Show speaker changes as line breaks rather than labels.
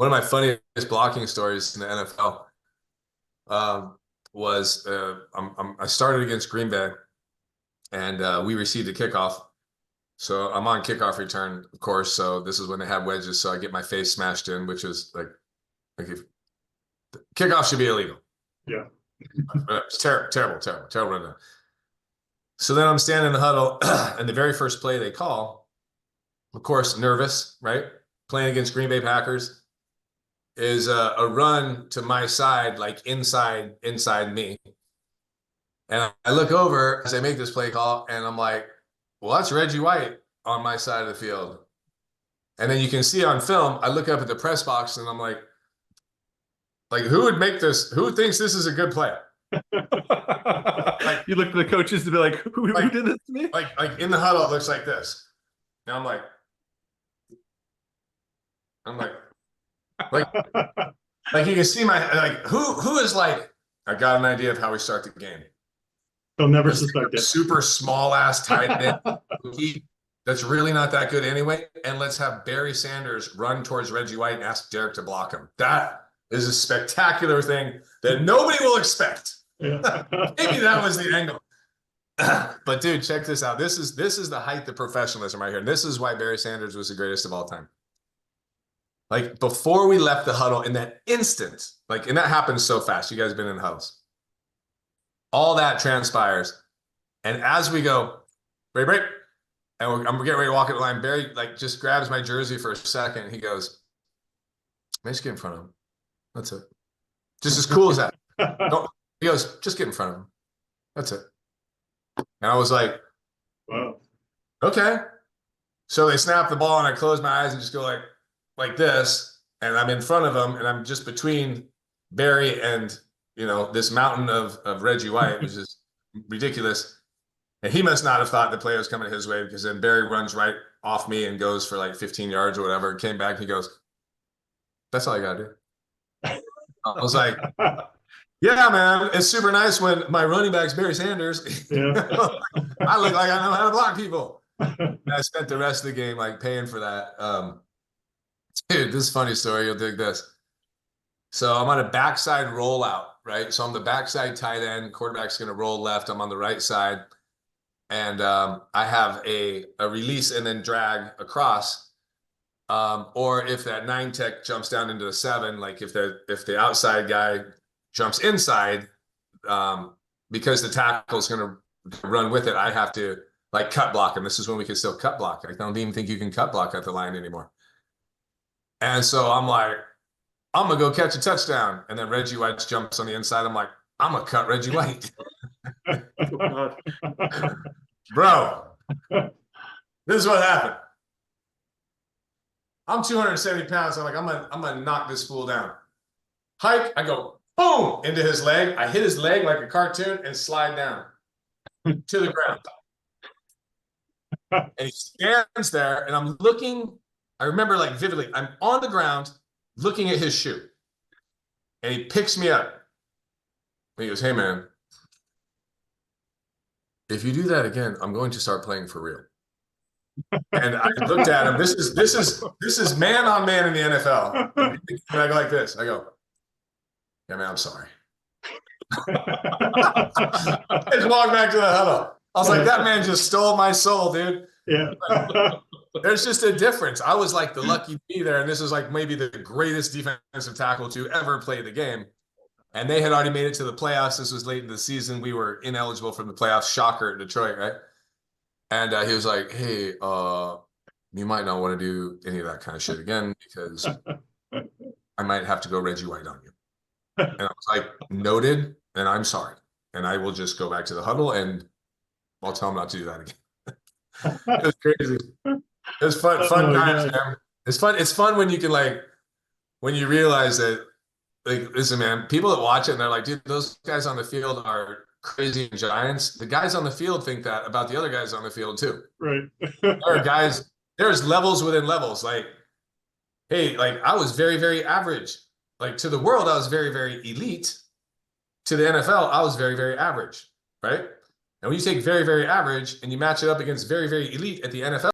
One of my funniest blocking stories in the NFL was I started against Green Bay, and we received a kickoff. So I'm on kickoff return, of course. So this is when they have wedges. So I get my face smashed in, which is like if kickoff should be illegal.
Yeah.
It's terrible rundown. So then I'm standing in the huddle, and the very first play they call, of course, nervous, right? Playing against Green Bay Packers is a run to my side, like inside me. And I look over as I make this play call, and I'm like, well, that's Reggie White on my side of the field. And then you can see on film, I look up at the press box, and I'm like, who would make this? Who thinks this is a good play?
You look for the coaches to be like, who did this to me?
Like in the huddle, it looks like this. And I'm like, you can see who is like, I got an idea of how we start the game.
They'll never suspect it.
Super small ass tight end that's really not that good anyway. And let's have Barry Sanders run towards Reggie White and ask Derek to block him. That is a spectacular thing that nobody will expect. Yeah. Maybe that was the angle. But dude, check this out. This is the height of professionalism right here. And this is why Barry Sanders was the greatest of all time. Like before we left the huddle, in that instant, and that happens so fast. You guys have been in huddles. All that transpires. And as we go, break, and I'm getting ready to walk at the line, Barry just grabs my jersey for a second. And he goes, "Man, just get in front of him. That's it. Just as cool as that." He goes, "Just get in front of him. That's it." And I was like,
wow.
Okay. So they snap the ball, and I close my eyes and just go like this, and I'm in front of him, and I'm just between Barry and this mountain of Reggie White, which is ridiculous. And he must not have thought the play was coming his way, because then Barry runs right off me and goes for 15 yards or whatever. Came back, and he goes, "That's all you gotta do." I was like, "Yeah, man, it's super nice when my running back's Barry Sanders." Yeah. I look like I know how to block people. And I spent the rest of the game paying for that. Dude, this is a funny story. You'll dig this. So I'm on a backside rollout, right? So I'm the backside tight end. Quarterback's going to roll left. I'm on the right side. And I have a release and then drag across. Or if that 9 tech jumps down into the 7, if the outside guy jumps inside, because the tackle's going to run with it, I have to cut block him. This is when we can still cut block. I don't even think you can cut block at the line anymore. And so I'm like, I'm going to go catch a touchdown. And then Reggie White jumps on the inside. I'm like, I'm going to cut Reggie White. Bro, this is what happened. I'm 270 pounds. I'm like, I'm going to knock this fool down. Hike, I go, boom, into his leg. I hit his leg like a cartoon and slide down to the ground. And he stands there, and I'm looking. I remember vividly, I'm on the ground looking at his shoe, and he picks me up. And he goes, "Hey, man, if you do that again, I'm going to start playing for real." And I looked at him. This is man on man in the NFL. And I go like this. I go, "Yeah, man, I'm sorry." I just walked back to the huddle. I was like, that man just stole my soul, dude.
Yeah.
There's just a difference. I was the lucky bee there, and this is maybe the greatest defensive tackle to ever play the game. And they had already made it to the playoffs. This was late in the season. We were ineligible for the playoffs. Shocker at Detroit, right? And he was like, "Hey, you might not want to do any of that kind of shit again, because I might have to go Reggie White on you." And I was like, "Noted, and I'm sorry. And I will just go back to the huddle, and I'll tell him not to do that again." It was crazy. It was fun times, man. It's fun. It's fun when you can when you realize that listen, man, people that watch it and they're like, "Dude, those guys on the field are crazy giants." The guys on the field think that about the other guys on the field too.
Right.
There are guys, there's levels within levels. Hey, I was very, very average. To the world, I was very, very elite. To the NFL, I was very, very average, right? And when you take very, very average and you match it up against very, very elite at the NFL,